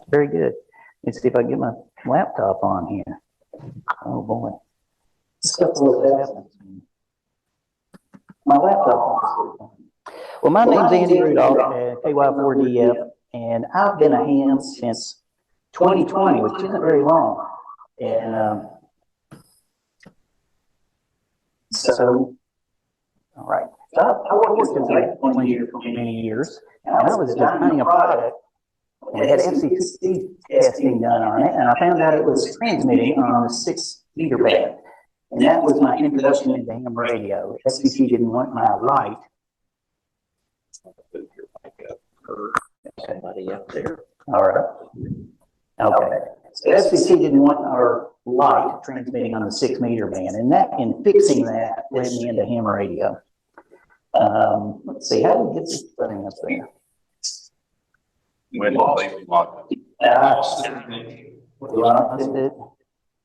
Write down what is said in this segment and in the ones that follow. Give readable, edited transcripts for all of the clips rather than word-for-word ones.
Very good. Let's see if I can get my laptop on here. Oh boy. My laptop. Well, my name's Andy Rudolph at KY4DF, and I've been a ham since 2020, which isn't very long. And all right. So I worked in the engineer for many years, and I was designing a product. And we had FCC testing done on it, and I found out it was transmitting on a 6-meter band. And that was my introduction into ham radio. FCC didn't want my light. Somebody up there. All right. Okay. So FCC didn't want our light transmitting on the 6-meter band, and in fixing that led me into ham radio. Let's see, how do we get this thing up there?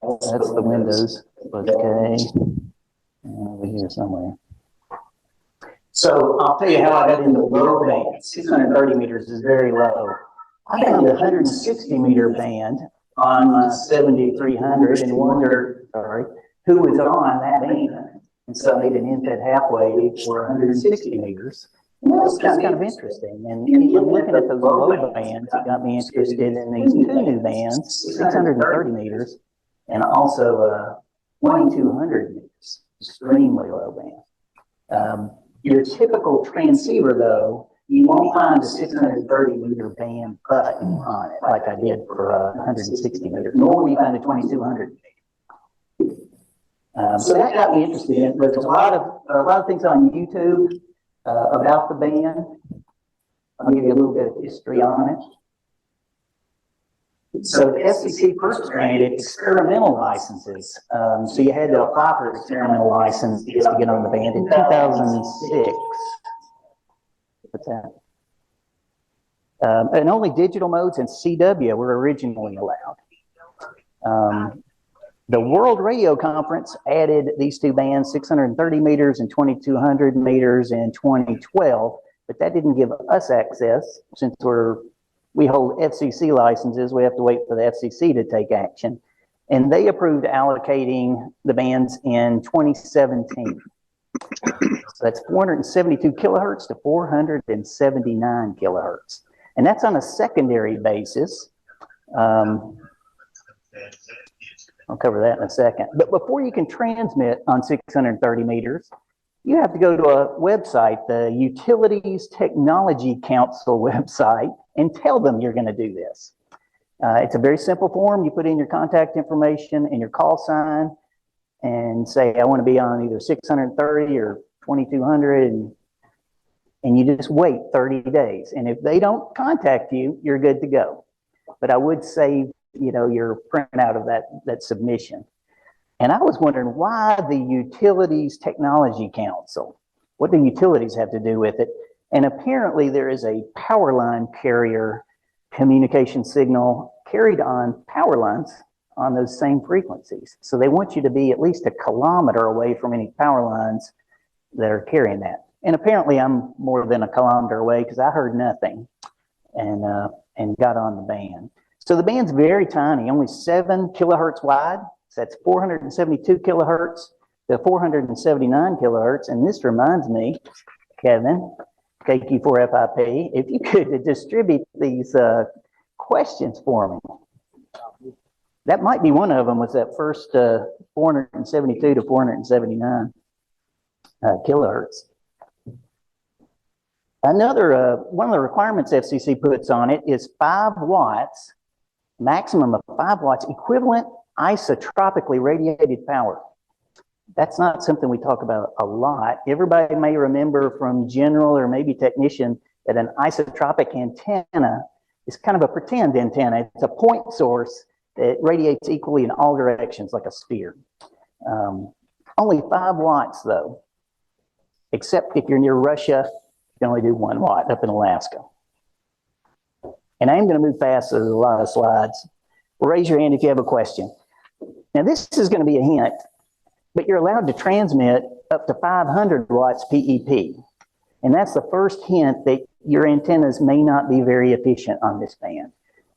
That's the Windows. Okay. Over here somewhere. So I'll tell you how I got into the low band. 630 meters is very low. I found the 160-meter band on my 7300 and wondered, who was on that band. And so I made an in-fed half wave for 160 meters. And that was kind of interesting. And looking at those low bands, it got me interested in these two new bands, 630 meters, and also 2200 meters, extremely low band. Your typical transceiver, though, you won't find a 630 meter band button on it like I did for 160 meters, nor will you find a 2200 meter. So that got me interested in it. There's a lot of things on YouTube about the band. I'll give you a little bit of history on it. So the FCC first granted experimental licenses. So you had to apply for an experimental license just to get on the band in 2006. What's that? And only digital modes and CW were originally allowed. The World Radio Conference added these two bands, 630 meters and 2200 meters in 2012, but that didn't give us access. Since we hold FCC licenses, we have to wait for the FCC to take action. And they approved allocating the bands in 2017. So that's 472 kilohertz to 479 kilohertz. And that's on a secondary basis. I'll cover that in a second. But before you can transmit on 630 meters, you have to go to a website, the Utilities Technology Council website, and tell them you're going to do this. It's a very simple form. You put in your contact information and your call sign and say, I want to be on either 630 or 2200, and you just wait 30 days. And if they don't contact you, you're good to go. But I would save your printout of that submission. And I was wondering why the Utilities Technology Council. What do utilities have to do with it? And apparently there is a power line carrier communication signal carried on power lines on those same frequencies. So they want you to be at least a kilometer away from any power lines that are carrying that. And apparently I'm more than a kilometer away because I heard nothing and got on the band. So the band's very tiny, only 7 kilohertz wide. So that's 472 kilohertz to 479 kilohertz. And this reminds me, Kevin, KQ4FIP, if you could distribute these questions for me. That might be one of them, was that first 472 to 479 kilohertz. Another, one of the requirements FCC puts on it is 5 watts, maximum of 5 watts, equivalent isotropically radiated power. That's not something we talk about a lot. Everybody may remember from general or maybe technician that an isotropic antenna is kind of a pretend antenna. It's a point source that radiates equally in all directions like a sphere. Only 5 watts though, except if you're near Russia, you can only do 1 watt up in Alaska. And I'm going to move fast, so there's a lot of slides. Well, raise your hand if you have a question. Now this is going to be a hint, but you're allowed to transmit up to 500 watts PEP. And that's the first hint that your antennas may not be very efficient on this band.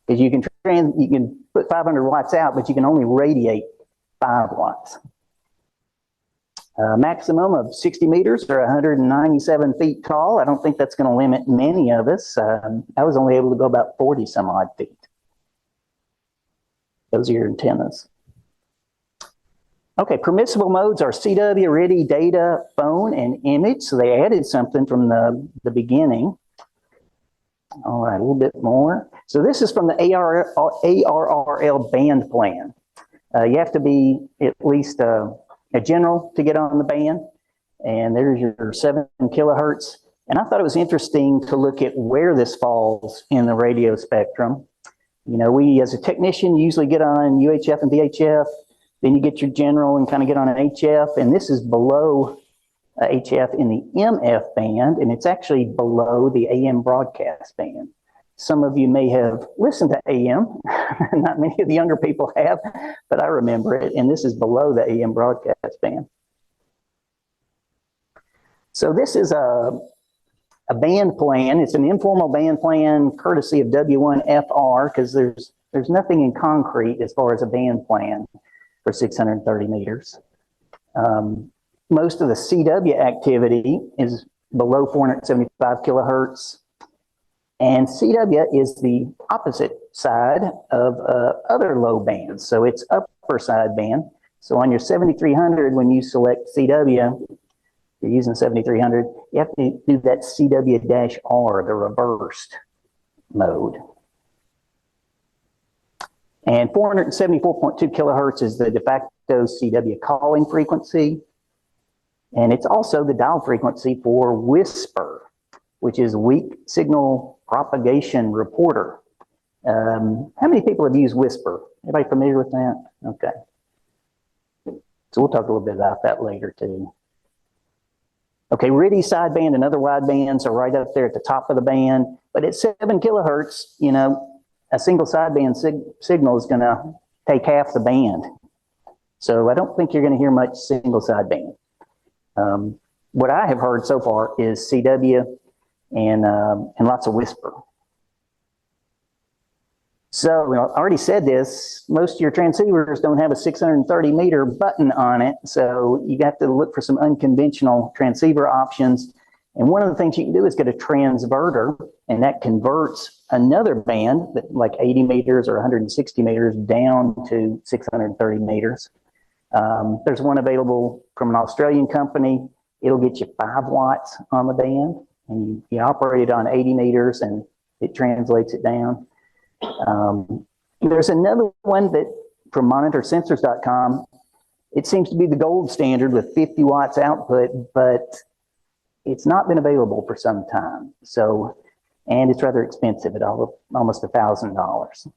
Because you can you can put 500 watts out, but you can only radiate 5 watts. Maximum of 60 meters or 197 feet tall. I don't think that's going to limit many of us. I was only able to go about 40 some odd feet. Those are your antennas. Okay, permissible modes are CW, RIDI, data, phone, and image. So they added something from the beginning. All right, a little bit more. So this is from the ARRL Band Plan. You have to be at least a general to get on the band. And there's your 7 kilohertz. And I thought it was interesting to look at where this falls in the radio spectrum. You know, we as a technician usually get on UHF and VHF. Then you get your general and kind of get on an HF, and this is below HF in the MF band, and it's actually below the AM broadcast band. Some of you may have listened to AM, not many of the younger people have, but I remember it, and this is below the AM broadcast band. So this is a band plan. It's an informal band plan courtesy of W1FR, because there's nothing in concrete as far as a band plan for 630 meters. Most of the CW activity is below 475 kilohertz. And CW is the opposite side of other low bands. So it's upper side band. So on your 7300, when you select CW, you're using 7300, you have to do that CW-R, the reversed mode. And 474.2 kilohertz is the de facto CW calling frequency. And it's also the dial frequency for WSPR, which is Weak Signal Propagation Reporter. How many people have used WSPR? Anybody familiar with that? Okay. So we'll talk a little bit about that later too. Okay, RIDI sideband and other widebands are right up there at the top of the band. But at 7 kilohertz, you know, a single sideband signal is going to take half the band. So I don't think you're going to hear much single sideband. What I have heard so far is CW and lots of WSPR. So I already said this, most of your transceivers don't have a 630 meter button on it. So you have to look for some unconventional transceiver options. And one of the things you can do is get a transverter, and that converts another band, like 80 meters or 160 meters, down to 630 meters. There's one available from an Australian company. It'll get you 5 watts on the band, and you operate it on 80 meters, and it translates it down. There's another one that from monitorsensors.com. It seems to be the gold standard with 50 watts output, but it's not been available for some time. So, and it's rather expensive at almost $1,000.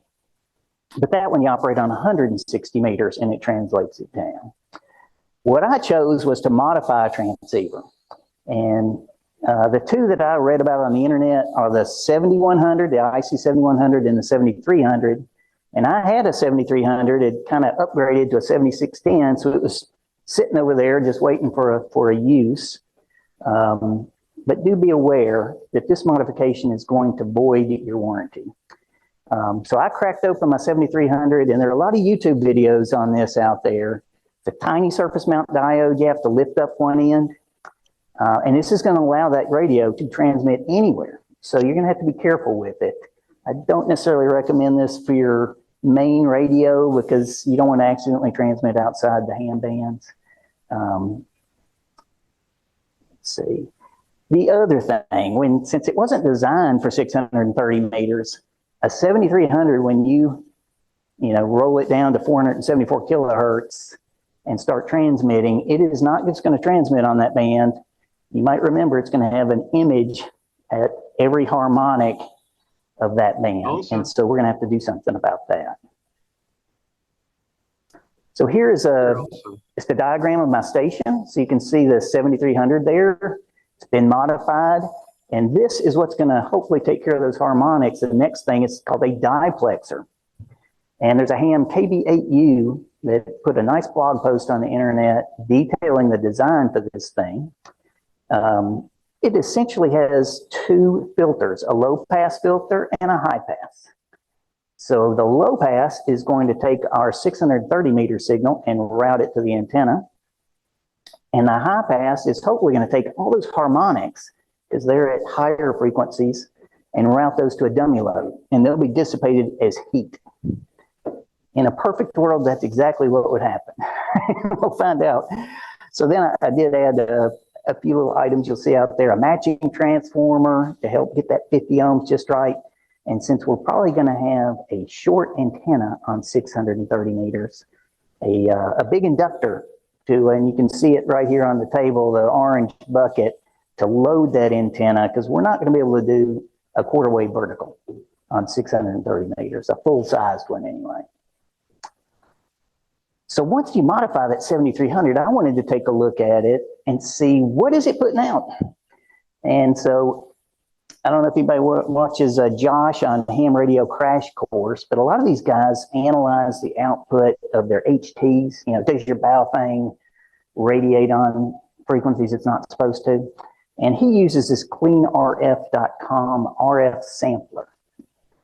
But that one you operate on 160 meters and it translates it down. What I chose was to modify a transceiver. And the two that I read about on the internet are the 7100, the IC 7100 and the 7300. And I had a 7300, it kind of upgraded to a 7610. So it was sitting over there just waiting for a use. But do be aware that this modification is going to void your warranty. So I cracked open my 7300, and there are a lot of YouTube videos on this out there. It's a tiny surface mount diode. You have to lift up one end. And this is going to allow that radio to transmit anywhere. So you're going to have to be careful with it. I don't necessarily recommend this for your main radio because you don't want to accidentally transmit outside the ham bands. Let's see. The other thing, since it wasn't designed for 630 meters, a 7300, when you roll it down to 474 kilohertz and start transmitting, it is not just going to transmit on that band. You might remember it's going to have an image at every harmonic of that band. Awesome. And so we're going to have to do something about that. So here is it's the diagram of my station. So you can see the 7300 there. It's been modified. And this is what's going to hopefully take care of those harmonics. The next thing is called a Diplexer. And there's a ham KB8U that put a nice blog post on the internet detailing the design for this thing. It essentially has 2 filters, a low pass filter and a high pass. So the low pass is going to take our 630 meter signal and route it to the antenna. And the high pass is hopefully going to take all those harmonics, because they're at higher frequencies, and route those to a dummy load. And they'll be dissipated as heat. In a perfect world, that's exactly what would happen. We'll find out. So then I did add a few little items you'll see out there, a matching transformer to help get that 50 ohms just right. And since we're probably going to have a short antenna on 630 meters, a big inductor to, and you can see it right here on the table, the orange bucket, to load that antenna, because we're not going to be able to do a quarter wave vertical on 630 meters, a full-sized one anyway. So once you modify that 7300, I wanted to take a look at it and see what is it putting out. And so I don't know if anybody watches Josh on Ham Radio Crash Course, but a lot of these guys analyze the output of their HTs. You know, does your bow thing radiate on frequencies it's not supposed to? And he uses this cleanrf.com RF sampler.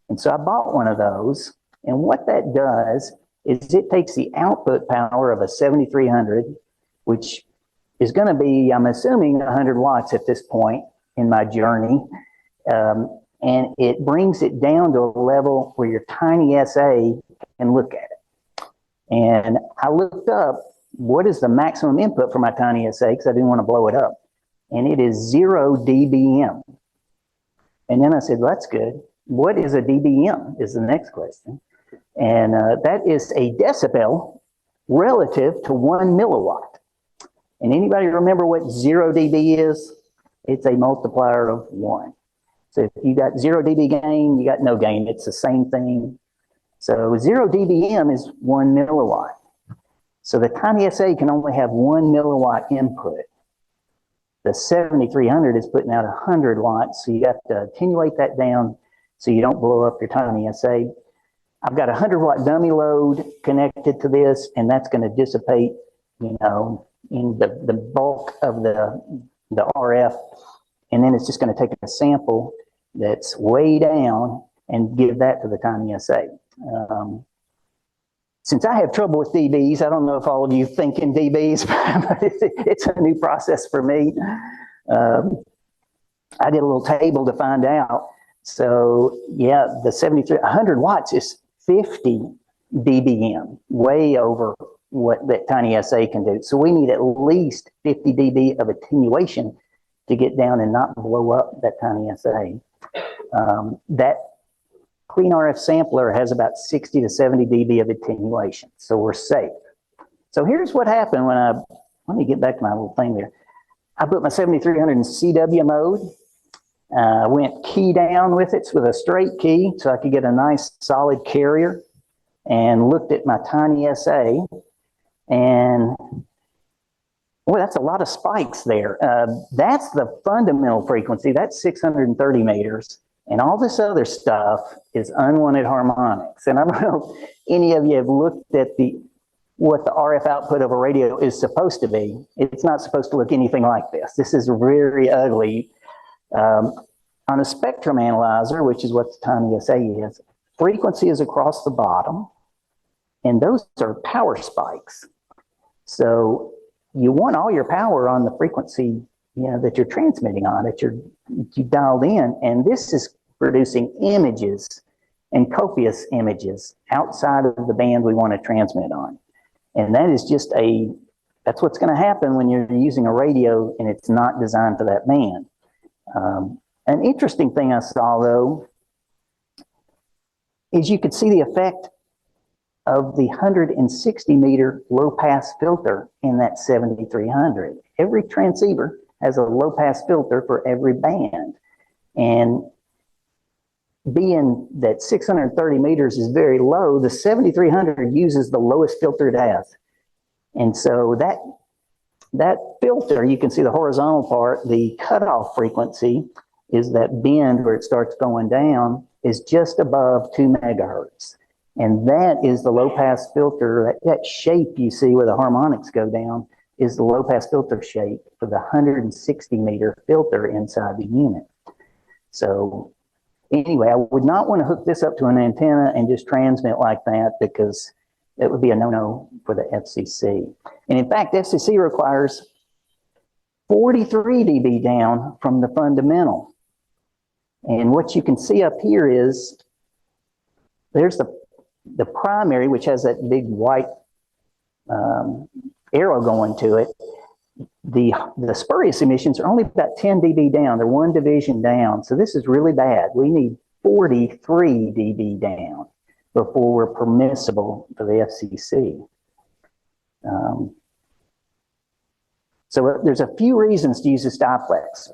And so I bought one of those. And what that does is it takes the output power of a 7300, which is going to be, I'm assuming, 100 watts at this point in my journey. And it brings it down to a level where your tiny SA can look at it. And I looked up what is the maximum input for my tiny SA, because I didn't want to blow it up. And it is 0 dBm. And then I said, well, that's good. What is a dBm is the next question. And that is a decibel relative to 1 milliwatt. And anybody remember what 0 dB is? It's a multiplier of 1. So if you got 0 dB gain, you got no gain. It's the same thing. So 0 dBm is 1 milliwatt. So the tiny SA can only have 1 milliwatt input. The 7300 is putting out 100 watts, so you have to attenuate that down so you don't blow up your tiny SA. I've got a 100 watt dummy load connected to this, and that's going to dissipate, you know, in the bulk of the RF, and then it's just going to take a sample that's way down and give that to the tiny SA. Since I have trouble with dBs, I don't know if all of you think in dBs, but it's a new process for me. I did a little table to find out. So yeah, the 100 watts is 50 dBm, way over what that tiny SA can do. So we need at least 50 dB of attenuation to get down and not blow up that tiny SA. That Clean RF sampler has about 60 to 70 dB of attenuation, so we're safe. So here's what happened when let me get back to my little thing there. I put my 7300 in CW mode. Went key down with it with a straight key so I could get a nice solid carrier, and looked at my tiny SA, and boy, that's a lot of spikes there. That's the fundamental frequency. That's 630 meters. And all this other stuff is unwanted harmonics. And I don't know if any of you have looked at what the RF output of a radio is supposed to be. It's not supposed to look anything like this. This is very ugly. On a spectrum analyzer, which is what the tiny SA is, frequency is across the bottom, and those are power spikes. So you want all your power on the frequency, you know, that you're transmitting on, that you dialed in, and this is producing images and copious images outside of the band we want to transmit on. And that is just that's what's going to happen when you're using a radio and it's not designed for that band. An interesting thing I saw, though, is you could see the effect of the 160 meter low pass filter in that 7300. Every transceiver has a low pass filter for every band. And being that 630 meters is very low, the 7300 uses the lowest filter it has. And so that filter, you can see the horizontal part, the cutoff frequency is that bend where it starts going down is just above 2 megahertz. And that is the low pass filter, that shape you see where the harmonics go down is the low pass filter shape for the 160 meter filter inside the unit. So Anyway, I would not want to hook this up to an antenna and just transmit like that, because that would be a no-no for the FCC. And in fact, FCC requires 43 dB down from the fundamental. And what you can see up here is there's the primary, which has that big white arrow going to it. The spurious emissions are only about 10 dB down. They're one division down. So this is really bad. We need 43 dB down before we're permissible for the FCC. So there's a few reasons to use this diplexer.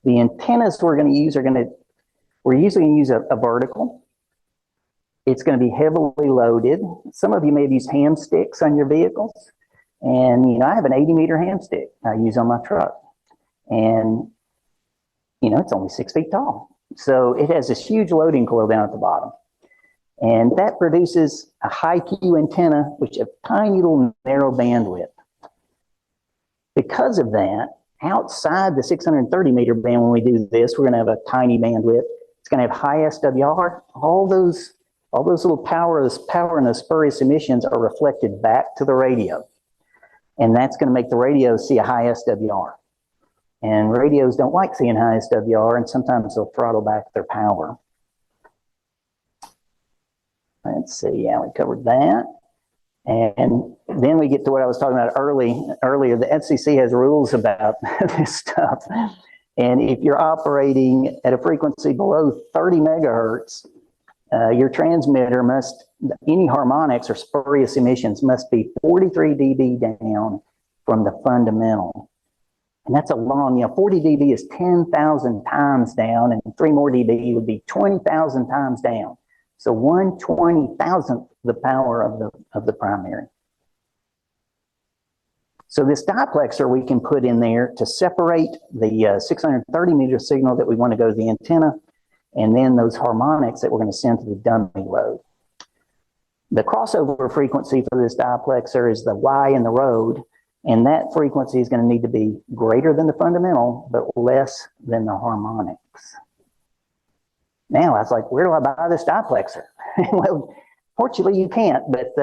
The antennas we're going to use we're usually going to use a vertical. It's going to be heavily loaded. Some of you may have used ham sticks on your vehicles. And, I have an 80-meter ham stick I use on my truck. And, it's only 6 feet tall. So it has this huge loading coil down at the bottom. And that produces a high Q antenna, which is a tiny little narrow bandwidth. Because of that, outside the 630-meter band, when we do this, we're going to have a tiny bandwidth. It's going to have high SWR. All those little power and the spurious emissions are reflected back to the radio. And that's going to make the radio see a high SWR. And radios don't like seeing high SWR, and sometimes they'll throttle back their power. Let's see, yeah, we covered that. And then we get to what I was talking about earlier. The FCC has rules about this stuff. And if you're operating at a frequency below 30 megahertz, your transmitter any harmonics or spurious emissions must be 43 dB down from the fundamental. And that's a long, 40 dB is 10,000 times down, and 3 more dB would be 20,000 times down. So 1/20,000th the power of the primary. So this diplexer we can put in there to separate the 630 meter signal that we want to go to the antenna, and then those harmonics that we're going to send to the dummy load. The crossover frequency for this diplexer is the Y in the road, and that frequency is going to need to be greater than the fundamental, but less than the harmonics. Now, I was like, where do I buy this diplexer? Well, fortunately, you can't, but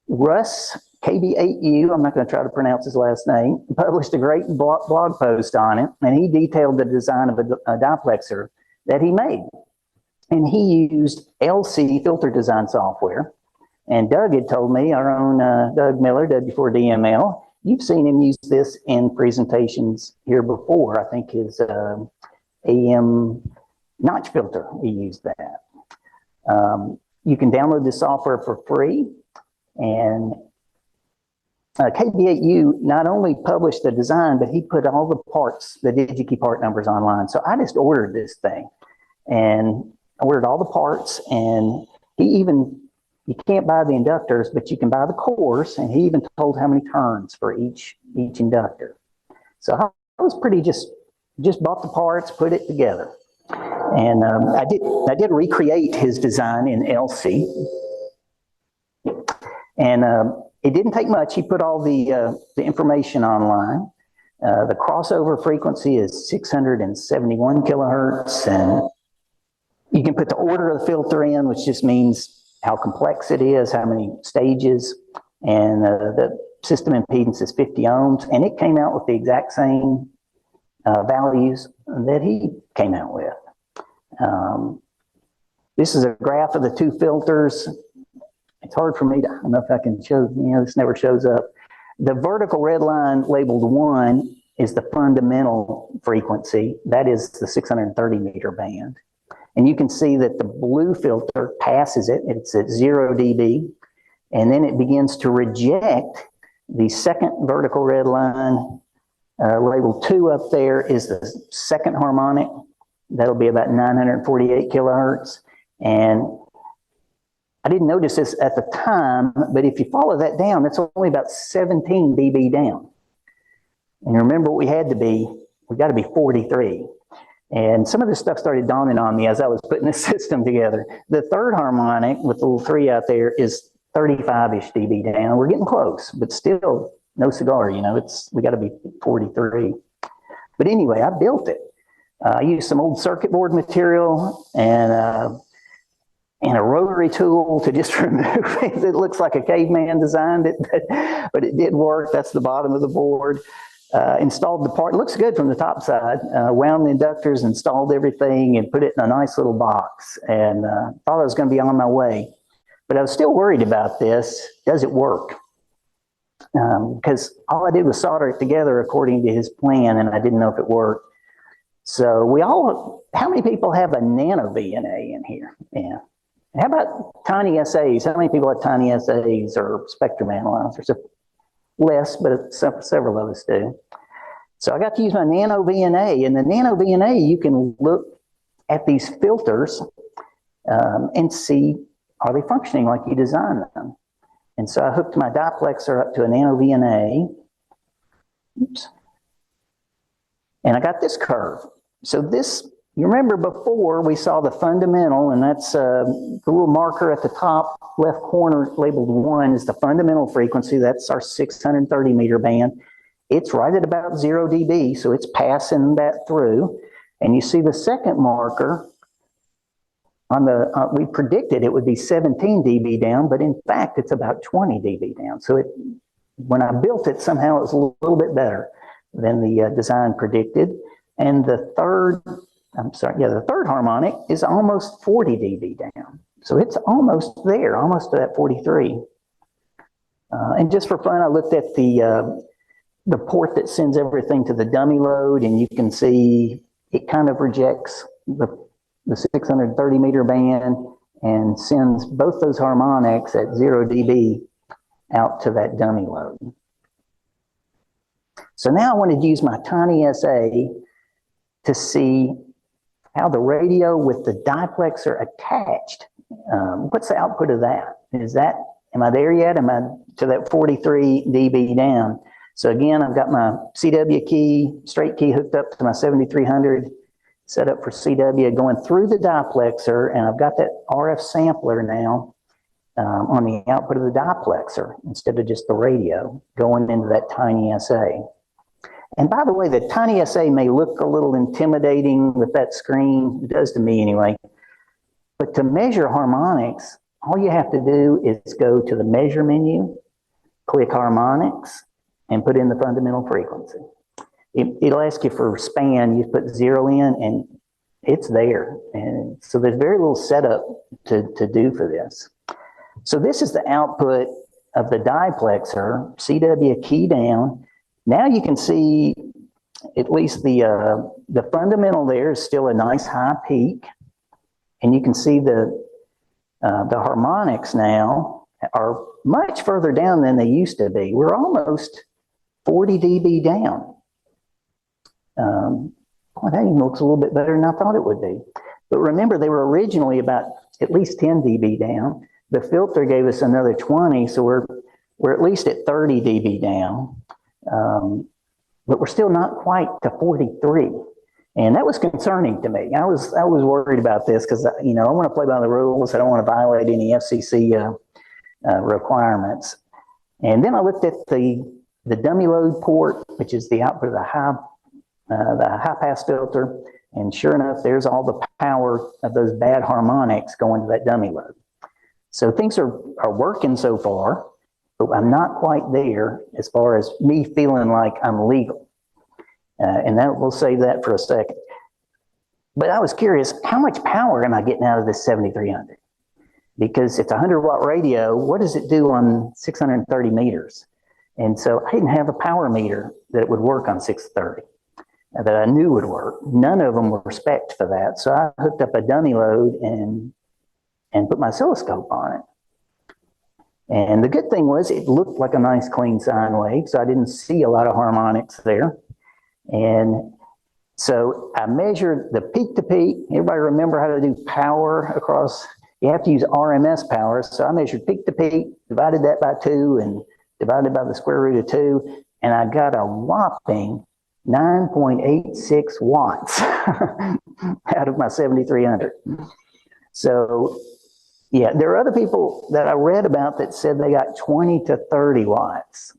Russ, KB8U, I'm not going to try to pronounce his last name, published a great blog post on it, and he detailed the design of a diplexer that he made. And he used LC filter design software. And Doug had told me, our own Doug Miller, W4DML, you've seen him use this in presentations here before. I think his AM notch filter, he used that. You can download this software for free. And KB8U not only published the design, but he put all the parts, the DigiKey part numbers online. So I just ordered this thing. And I ordered all the parts, and you can't buy the inductors, but you can buy the cores, and he even told how many turns for each inductor. So I was pretty just bought the parts, put it together. And I did recreate his design in LC. And it didn't take much. He put all the information online. The crossover frequency is 671 kilohertz, and you can put the order of the filter in, which just means how complex it is, how many stages, and the system impedance is 50 ohms, and it came out with the exact same values that he came out with. This is a graph of the two filters. It's hard for me to, I don't know if I can show, this never shows up. The vertical red line labeled 1 is the fundamental frequency. That is the 630 meter band. And you can see that the blue filter passes it. It's at 0 dB. And then it begins to reject the second vertical red line. Labeled 2 up there is the second harmonic. That'll be about 948 kilohertz. And I didn't notice this at the time, but if you follow that down, that's only about 17 dB down. And remember what we got to be 43. And some of this stuff started dawning on me as I was putting this system together. The third harmonic with the little 3 out there is 35-ish dB down. We're getting close, but still no cigar, we got to be 43. But anyway, I built it. I used some old circuit board material and a rotary tool to just remove it. It looks like a caveman designed it, but it did work. That's the bottom of the board. Installed the part. It looks good from the top side. Wound the inductors, installed everything, and put it in a nice little box. And thought I was going to be on my way. But I was still worried about this. Does it work? Because all I did was solder it together according to his plan, and I didn't know if it worked. So how many people have a nano VNA in here? Yeah. How about tiny SAs? How many people have tiny SAs or spectrum analyzers? Less, but several of us do. So I got to use my nano VNA, and the nano VNA, you can look at these filters and see, are they functioning like you designed them? And so I hooked my Diplexer up to a nano VNA. Oops. And I got this curve. So this, you remember before we saw the fundamental, and that's the little marker at the top left corner labeled 1 is the fundamental frequency. That's our 630 meter band. It's right at about 0 dB, so it's passing that through. And you see the second marker on the, we predicted it would be 17 dB down, but in fact, it's about 20 dB down. So when I built it, somehow it was a little bit better than the design predicted. And the third harmonic is almost 40 dB down. So it's almost there, almost to that 43. And just for fun, I looked at the port that sends everything to the dummy load, and you can see it kind of rejects the 630 meter band and sends both those harmonics at 0 dB out to that dummy load. So now I wanted to use my tiny SA to see how the radio with the Diplexer attached, what's the output of that? Am I there yet? Am I to that 43 dB down? So again, I've got my CW key, straight key hooked up to my 7300, set up for CW, going through the Diplexer, and I've got that RF sampler now on the output of the Diplexer instead of just the radio going into that tiny SA. And by the way, the tiny SA may look a little intimidating with that screen. It does to me anyway. But to measure harmonics, all you have to do is go to the measure menu, click harmonics, and put in the fundamental frequency. It'll ask you for span. You put 0 in, and it's there. And so there's very little setup to do for this. So this is the output of the Diplexer, CW key down. Now you can see at least the fundamental there is still a nice high peak. And you can see the harmonics now are much further down than they used to be. We're almost 40 dB down. Boy, that even looks a little bit better than I thought it would be. But remember, they were originally about at least 10 dB down. The filter gave us another 20, so we're at least at 30 dB down. But we're still not quite to 43. And that was concerning to me. I was worried about this because, I want to play by the rules. I don't want to violate any FCC requirements. And then I looked at the dummy load port, which is the output of the high pass filter. And sure enough, there's all the power of those bad harmonics going to that dummy load. So things are working so far, but I'm not quite there as far as me feeling like I'm legal. And we'll save that for a second. But I was curious, how much power am I getting out of this 7300? Because it's a 100-watt radio. What does it do on 630 meters? And so I didn't have a power meter that would work on 630 that I knew would work. None of them were spec'd for that. So I hooked up a dummy load and put my oscilloscope on it. And the good thing was it looked like a nice clean sine wave, so I didn't see a lot of harmonics there. And so I measured the peak to peak. Everybody remember how to do power across? You have to use RMS power. So I measured peak to peak, divided that by 2, and divided by the square root of 2, and I got a whopping 9.86 watts out of my 7300. So yeah, there are other people that I read about that said they got 20 to 30 watts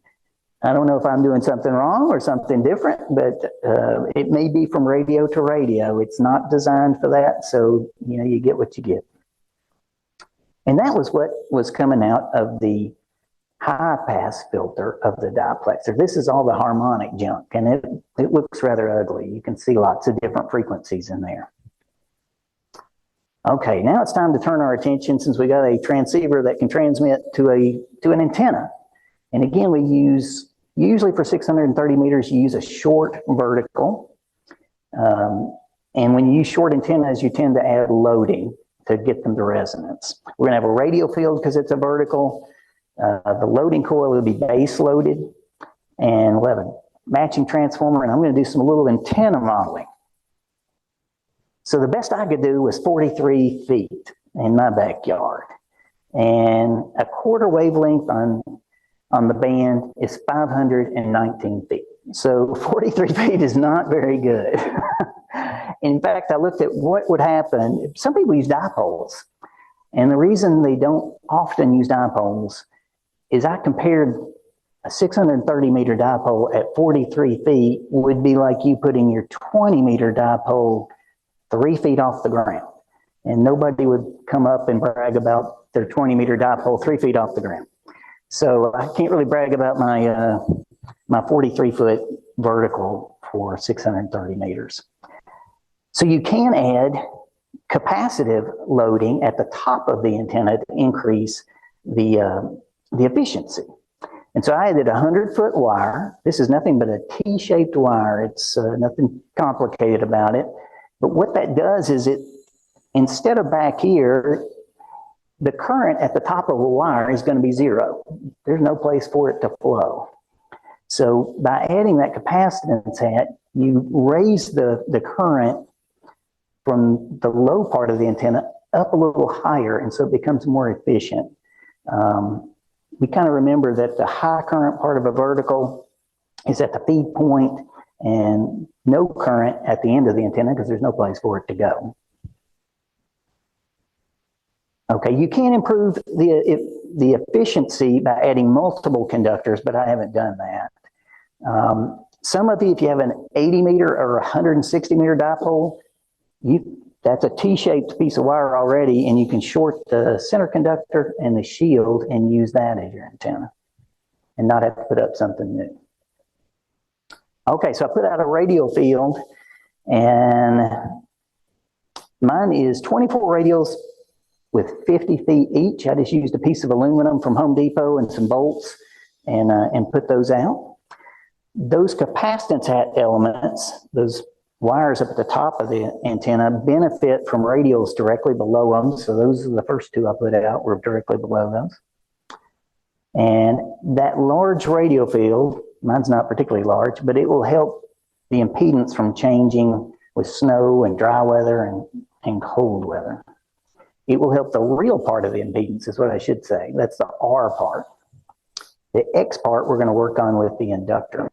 I don't know if I'm doing something wrong or something different, but it may be from radio to radio. It's not designed for that, so you get what you get. And that was what was coming out of the high pass filter of the Diplexer. This is all the harmonic junk, and it looks rather ugly. You can see lots of different frequencies in there. Okay, now it's time to turn our attention, since we got a transceiver that can transmit to an antenna. And again, we use, usually for 630 meters, you use a short vertical. And when you use short antennas, you tend to add loading to get them to resonance. We're gonna have a radial field because it's a vertical. The loading coil will be base loaded, and we'll have a matching transformer, and I'm going to do some little antenna modeling. So the best I could do was 43 feet in my backyard, and a quarter wavelength on the band is 519 feet. So 43 feet is not very good. In fact, I looked at what would happen. Some people use dipoles, and the reason they don't often use dipoles is I compared a 630 meter dipole at 43 feet would be like you putting your 20 meter dipole 3 feet off the ground. And nobody would come up and brag about their 20 meter dipole 3 feet off the ground. So I can't really brag about my 43 foot vertical for 630 meters. So you can add capacitive loading at the top of the antenna to increase the efficiency. And so I added a 100-foot wire. This is nothing but a T-shaped wire. It's nothing complicated about it. But what that does is instead of back here, the current at the top of a wire is going to be zero. There's no place for it to flow. So by adding that capacitance hat, you raise the current from the low part of the antenna up a little higher, and so it becomes more efficient. We kind of remember that the high current part of a vertical is at the feed point and no current at the end of the antenna because there's no place for it to go. Okay, you can improve the efficiency by adding multiple conductors, but I haven't done that. Some of you, if you have an 80 meter or 160 meter dipole, that's a T-shaped piece of wire already, and you can short the center conductor and the shield and use that as your antenna and not have to put up something new. Okay, so I put out a radial field, and mine is 24 radials with 50 feet each. I just used a piece of aluminum from Home Depot and some bolts and put those out. Those capacitance hat elements, those wires up at the top of the antenna, benefit from radials directly below them. So those are the first two I put out, were directly below those. And that large radial field, mine's not particularly large, but it will help the impedance from changing with snow and dry weather and cold weather. It will help the real part of the impedance, is what I should say. That's the R part. The X part we're going to work on with the inductor.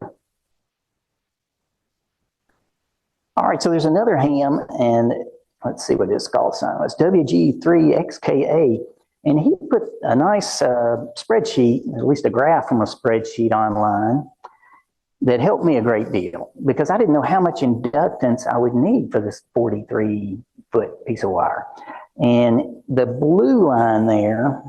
All right, so there's another ham, and let's see what his call sign was, WG3XKA, and he put a nice spreadsheet, at least a graph from a spreadsheet online, that helped me a great deal, because I didn't know how much inductance I would need for this 43-foot piece of wire. And the blue line there,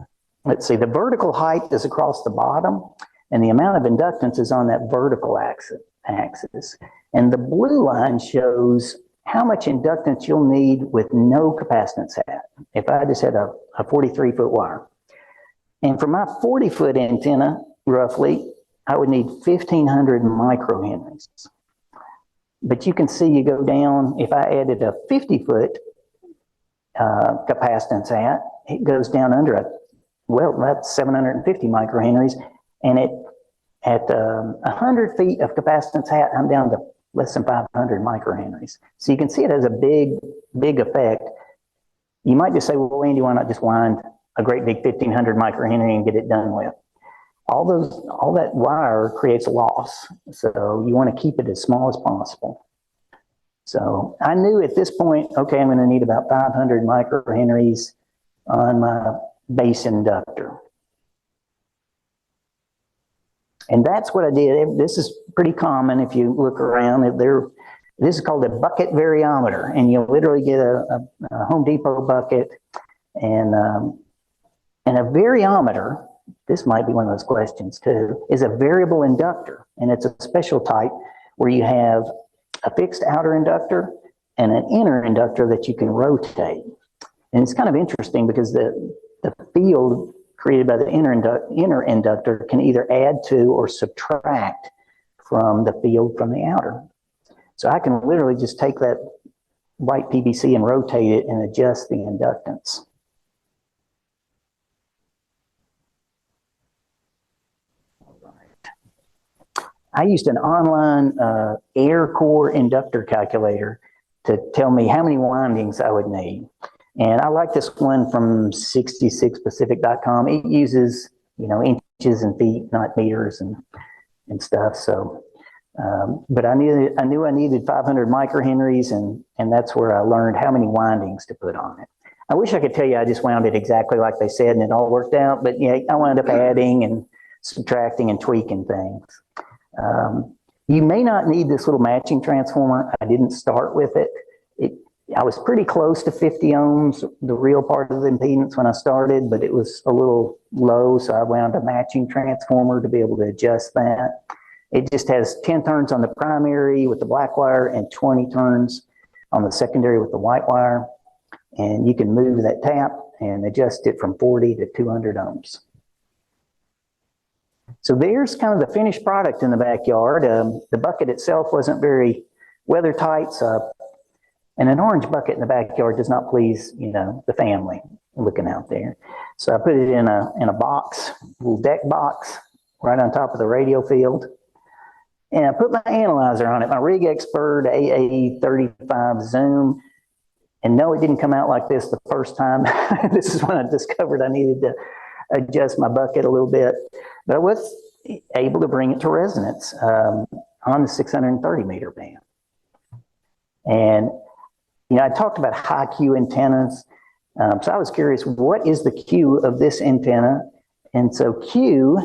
let's see, the vertical height is across the bottom, and the amount of inductance is on that vertical axis. And the blue line shows how much inductance you'll need with no capacitance hat, if I just had a 43-foot wire. And for my 40-foot antenna, roughly, I would need 1,500 microhenries. But you can see you go down, if I added a 50-foot capacitance hat, it goes down under well, that's 750 microhenries. And at 100 feet of capacitance hat, I'm down to less than 500 microhenries. So you can see it has a big effect. You might just say, well, Andy, why not just wind a great big 1,500 microhenry and get it done with? All that wire creates loss. So you want to keep it as small as possible. So I knew at this point, okay, I'm going to need about 500 microhenries on my base inductor. And that's what I did. This is pretty common if you look around. This is called a bucket variometer, and you literally get a Home Depot bucket and a variometer. This might be one of those questions too. Is a variable inductor, and it's a special type where you have a fixed outer inductor and an inner inductor that you can rotate. And it's kind of interesting because the field created by the inner inductor can either add to or subtract from the field from the outer. So I can literally just take that white PVC and rotate it and adjust the inductance. I used an online ARRL inductor calculator to tell me how many windings I would need. And I like this one from 66pacific.com. It uses, inches and feet, not meters and stuff. So, but I knew I needed 500 microhenries, and that's where I learned how many windings to put on it. I wish I could tell you I just wound it exactly like they said and it all worked out, but yeah, I wound up adding and subtracting and tweaking things. You may not need this little matching transformer. I didn't start with it. I was pretty close to 50 ohms, the real part of the impedance when I started, but it was a little low, so I wound a matching transformer to be able to adjust that. It just has 10 turns on the primary with the black wire and 20 turns on the secondary with the white wire. And you can move that tap and adjust it from 40 to 200 ohms. So there's kind of the finished product in the backyard. The bucket itself wasn't very weather tight, and an orange bucket in the backyard does not please, the family looking out there. So I put it in a box, a little deck box, right on top of the radial field. And I put my analyzer on it, my Rig Expert AA35 Zoom. And no, it didn't come out like this the first time. This is when I discovered I needed to adjust my bucket a little bit. But I was able to bring it to resonance on the 630 meter band. And, I talked about high Q antennas. So I was curious, what is the Q of this antenna? And so Q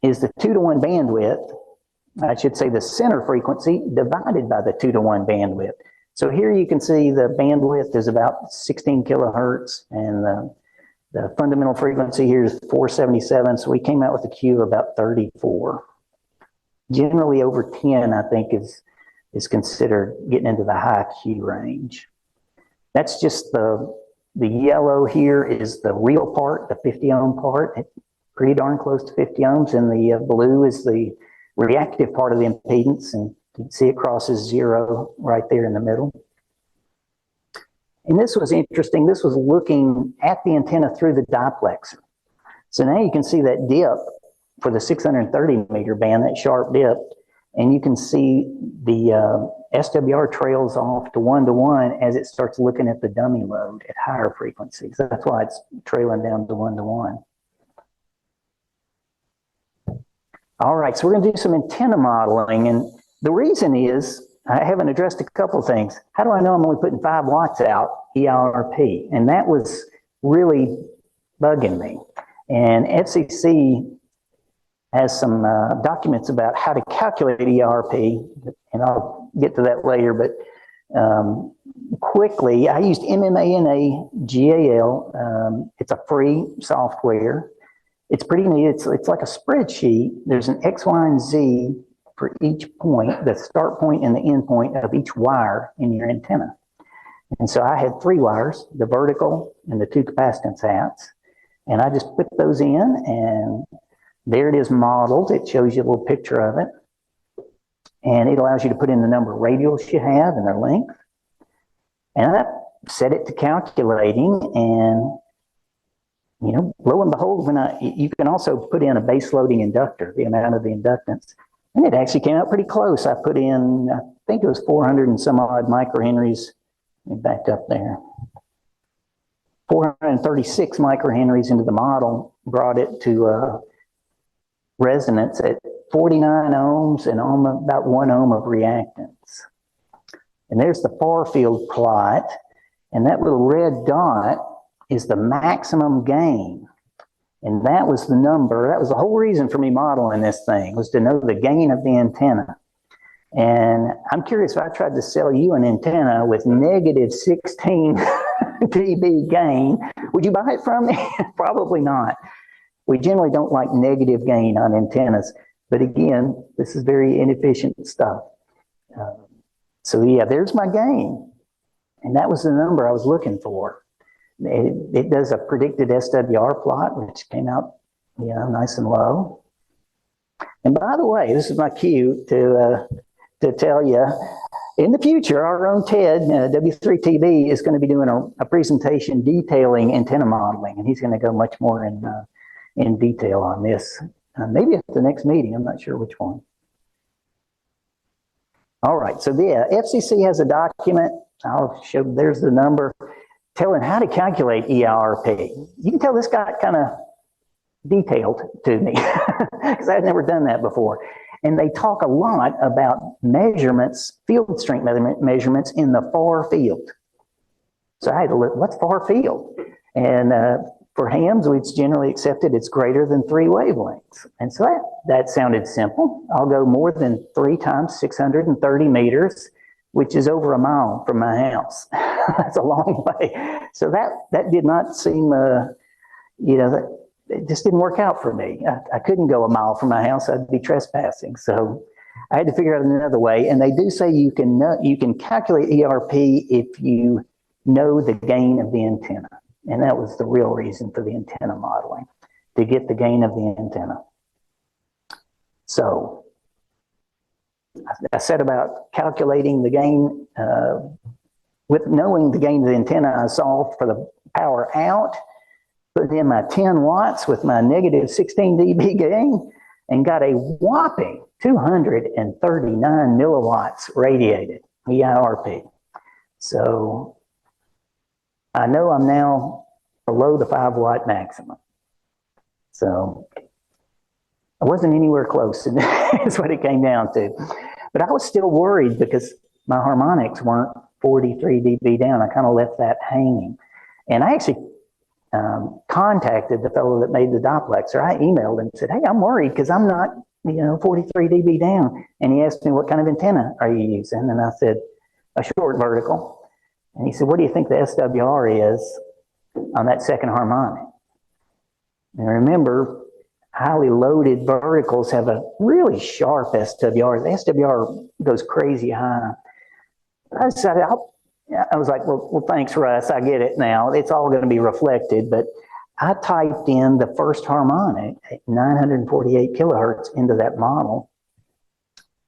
is the 2-to-1 bandwidth. I should say the center frequency divided by the 2-to-1 bandwidth. So here you can see the bandwidth is about 16 kilohertz, and the fundamental frequency here is 477. So we came out with a Q of about 34. Generally over 10, I think, is considered getting into the high Q range. That's just the yellow here is the real part, the 50 ohm part, pretty darn close to 50 ohms, and the blue is the reactive part of the impedance, and you can see it crosses 0 right there in the middle. And this was interesting. This was looking at the antenna through the Diplexer. So now you can see that dip for the 630 meter band, that sharp dip, and you can see the SWR trails off to 1-to-1 as it starts looking at the dummy load at higher frequencies. That's why it's trailing down to 1-to-1. All right, so we're going to do some antenna modeling, and the reason is I haven't addressed a couple of things. How do I know I'm only putting 5 watts out EIRP? And that was really bugging me. And FCC has some documents about how to calculate EIRP, and I'll get to that later, but quickly, I used MMANA GAL. It's a free software. It's pretty neat. It's like a spreadsheet. There's an X, Y, and Z for each point, the start point and the end point of each wire in your antenna. And so I had 3 wires, the vertical and the 2 capacitance hats. And I just put those in, and there it is modeled. It shows you a little picture of it. And it allows you to put in the number of radials you have and their length. And I set it to calculating, and lo and behold, you can also put in a base loading inductor, the amount of the inductance. And it actually came out pretty close. I put in, I think it was 400 and some odd microhenries. Let me back up there. 436 microhenries into the model, brought it to resonance at 49 ohms and about 1 ohm of reactance. And there's the far field plot. And that little red dot is the maximum gain. And that was the number. That was the whole reason for me modeling this thing, was to know the gain of the antenna. And I'm curious, if I tried to sell you an antenna with negative 16 dB gain, would you buy it from me? Probably not. We generally don't like negative gain on antennas. But again, this is very inefficient stuff. So yeah, there's my gain. And that was the number I was looking for. It does a predicted SWR plot, which came out, nice and low. And by the way, this is my cue to tell you, in the future, our own Ted, W3TB, is going to be doing a presentation detailing antenna modeling, and he's going to go much more in detail on this. Maybe at the next meeting, I'm not sure which one. All right, so the FCC has a document. I'll show, there's the number, telling how to calculate EIRP. You can tell this got kind of detailed to me, because I've never done that before. And they talk a lot about measurements, field strength measurements in the far field. So I had to look, what's far field? And for hams, it's generally accepted it's greater than 3 wavelengths. And so that sounded simple. I'll go more than 3 times 630 meters, which is over a mile from my house. That's a long way. So that did not seem, it just didn't work out for me. I couldn't go a mile from my house. I'd be trespassing. So I had to figure out another way. And they do say you can calculate ERP if you know the gain of the antenna. And that was the real reason for the antenna modeling, to get the gain of the antenna. So I said about calculating the gain, with knowing the gain of the antenna, I solved for the power out, put in my 10 watts with my negative 16 dB gain, and got a whopping 239 milliwatts radiated, EIRP. So I know I'm now below the 5 watt maximum. So I wasn't anywhere close, and that's what it came down to. But I was still worried because my harmonics weren't 43 dB down. I kind of left that hanging. And I actually contacted the fellow that made the Diplexer. I emailed him and said, hey, I'm worried because I'm not, 43 dB down. And he asked me, what kind of antenna are you using? And I said, a short vertical. And he said, what do you think the SWR is on that second harmonic? And remember, highly loaded verticals have a really sharp SWR. The SWR goes crazy high. I decided, I was like, well, thanks, Russ. I get it now. It's all going to be reflected. But I typed in the first harmonic at 948 kilohertz into that model,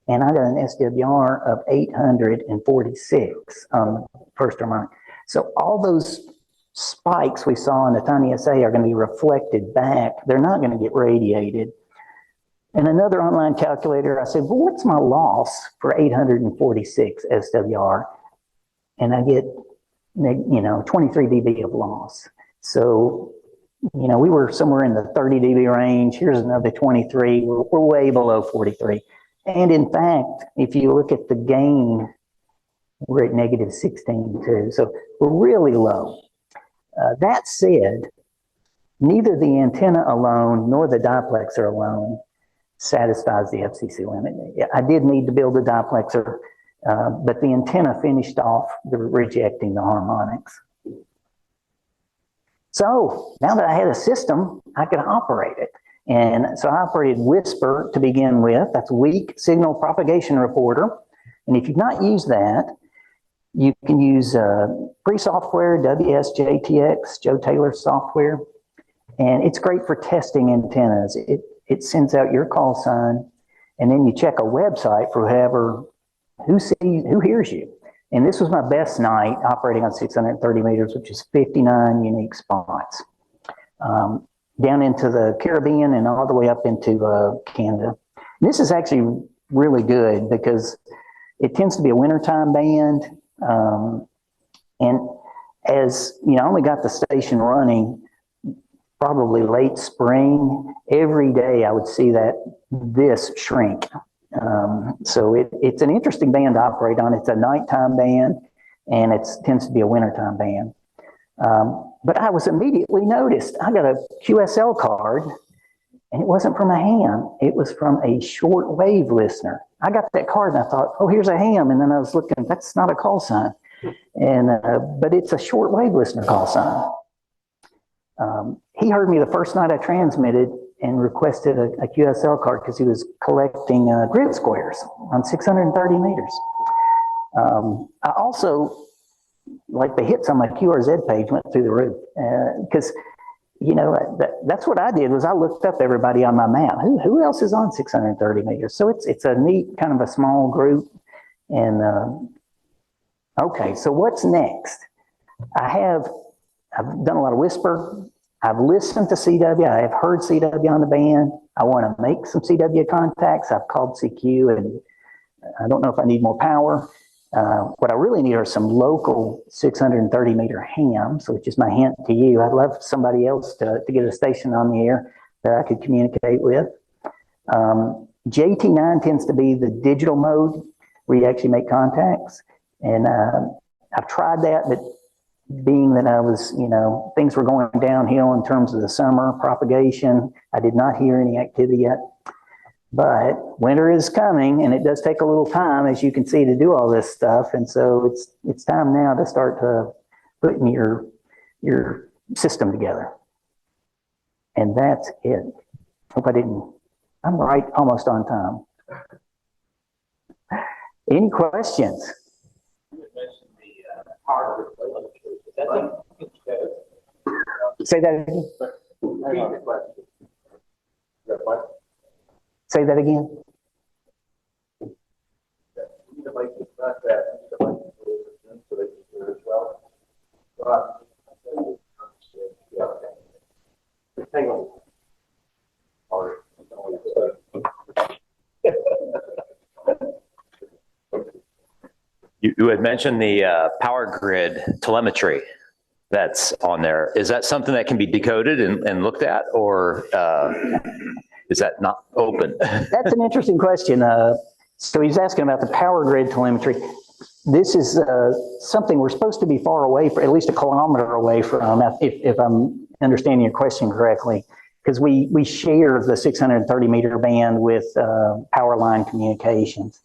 and I got an SWR of 846 on the first harmonic. So all those spikes we saw in the tiny SA are going to be reflected back. They're not going to get radiated. And another online calculator, I said, well, what's my loss for 846 SWR? And I get, 23 dB of loss. So, we were somewhere in the 30 dB range. Here's another 23. We're way below 43. And in fact, if you look at the gain, we're at negative 16 too. So we're really low. That said, neither the antenna alone nor the Diplexer alone satisfies the FCC limit. I did need to build a Diplexer, but the antenna finished off rejecting the harmonics. So now that I had a system, I could operate it. And so I operated WSPR to begin with. That's Weak Signal Propagation Reporter. And if you've not used that, you can use free software, WSJTX, Joe Taylor software. And it's great for testing antennas. It sends out your call sign, and then you check a website for who hears you. And this was my best night operating on 630 meters, which is 59 unique spots, down into the Caribbean and all the way up into Canada. And this is actually really good because it tends to be a wintertime band. And as I only got the station running probably late spring. Every day I would see this shrink. So it's an interesting band to operate on. It's a nighttime band, and it tends to be a wintertime band. But I was immediately noticed. I got a QSL card, and it wasn't from a ham. It was from a shortwave listener. I got that card, and I thought, oh, here's a ham. And then I was looking, that's not a call sign. But it's a shortwave listener call sign. He heard me the first night I transmitted and requested a QSL card because he was collecting grid squares on 630 meters. I also, like the hits on my QRZ page went through the roof because, you know, that's what I did was I looked up everybody on my map. Who else is on 630 meters? So it's a neat kind of a small group. And okay, so what's next? I've done a lot of whisper. I've listened to CW. I have heard CW on the band. I want to make some CW contacts. I've called CQ, and I don't know if I need more power. What I really need are some local 630 meter hams, which is my hint to you. I'd love somebody else to get a station on the air that I could communicate with. JT9 tends to be the digital mode where you actually make contacts. And I've tried that, but being that I was, you know, things were going downhill in terms of the summer propagation, I did not hear any activity yet. But winter is coming, and it does take a little time, as you can see, to do all this stuff. And so it's time now to start putting your system together. And that's it. Hope I'm right, almost on time. Any questions? Say that again. Say that again. You had mentioned the power grid telemetry that's on there. Is that something that can be decoded and looked at, or is that not open? That's an interesting question. So he's asking about the power grid telemetry. This is something we're supposed to be far away from, at least a kilometer away from, if I'm understanding your question correctly, because we share the 630 meter band with power line communications.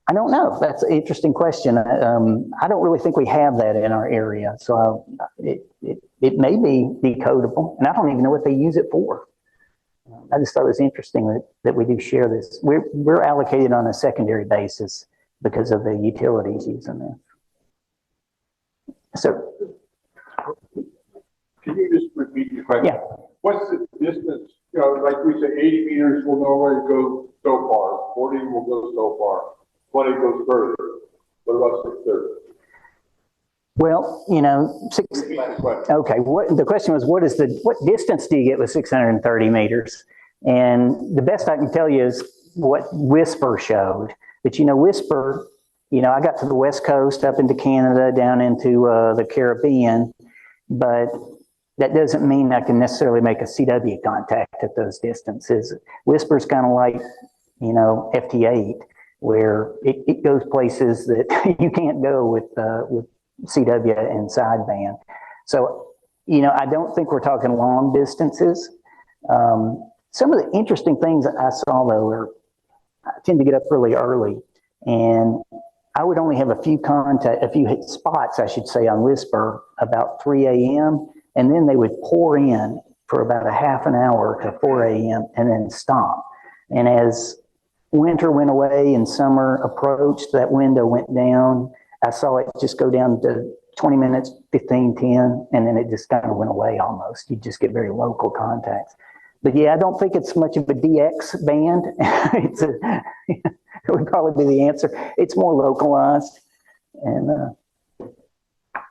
I don't know. That's an interesting question. I don't really think we have that in our area. So it may be decodable, and I don't even know what they use it for. I just thought it was interesting that we do share this. We're allocated on a secondary basis because of the utilities using this. So, can you just repeat the question? Yeah. What's the distance? You know, like we say, 80 meters will normally go so far. 40 will go so far. 20 goes further. What about 630? Well, you know, okay. The question was, what distance do you get with 630 meters? And the best I can tell you is what Whisper showed. But you know, Whisper, you know, I got to the West Coast, up into Canada, down into the Caribbean, but that doesn't mean I can necessarily make a CW contact at those distances. Whisper's kind of like, you know, FT8, where it goes places that you can't go with CW and sideband. So, you know, I don't think we're talking long distances. Some of the interesting things I saw, though, I tend to get up really early, and I would only have a few spots, I should say, on Whisper about 3 a.m., and then they would pour in for about a half an hour to 4 a.m. and then stop. And as winter went away and summer approached, that window went down. I saw it just go down to 20 minutes, 15, 10, and then it just kind of went away almost. You just get very local contacts. But yeah, I don't think it's much of a DX band. It would probably be the answer. It's more localized. And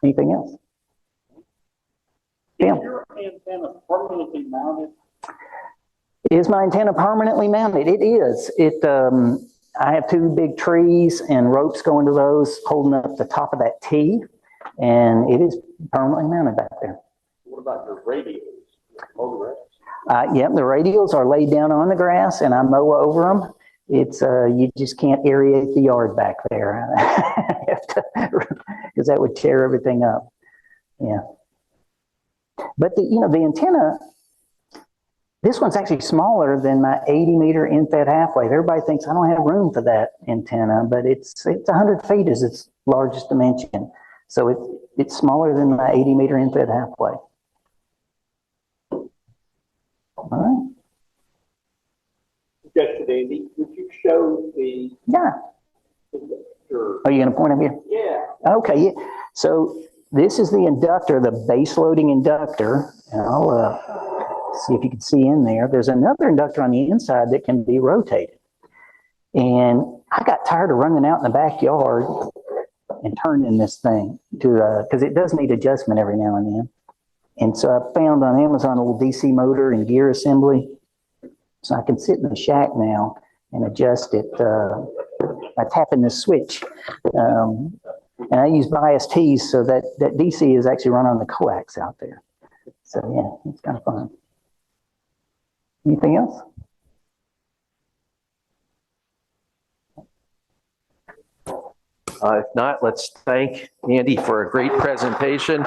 anything else? Yeah. Is your antenna permanently mounted? Is my antenna permanently mounted? It is. I have two big trees and ropes going to those holding up the top of that T, and it is permanently mounted back there. What about your radios? Yeah, the radials are laid down on the grass, and I mow over them. It's you just can't aerate the yard back there because that would tear everything up. Yeah. But the antenna, this one's actually smaller than my 80 meter in-fed half wave. Everybody thinks I don't have room for that antenna, but it's 100 feet is its largest dimension. So it's smaller than my 80 meter in-fed half wave. All right. Suggested, Andy, would you show the Yeah. inductor? Are you going to point up here? Yeah. Okay. Yeah. So this is the inductor, the base loading inductor. And I'll see if you can see in there. There's another inductor on the inside that can be rotated. And I got tired of running out in the backyard and turning this thing to, because it does need adjustment every now and then. And so I found on Amazon a little DC motor and gear assembly. So I can sit in the shack now and adjust it by tapping this switch. And I use bias T's so that DC is actually run on the coax out there. So yeah, it's kind of fun. Anything else? If not, let's thank Andy for a great presentation.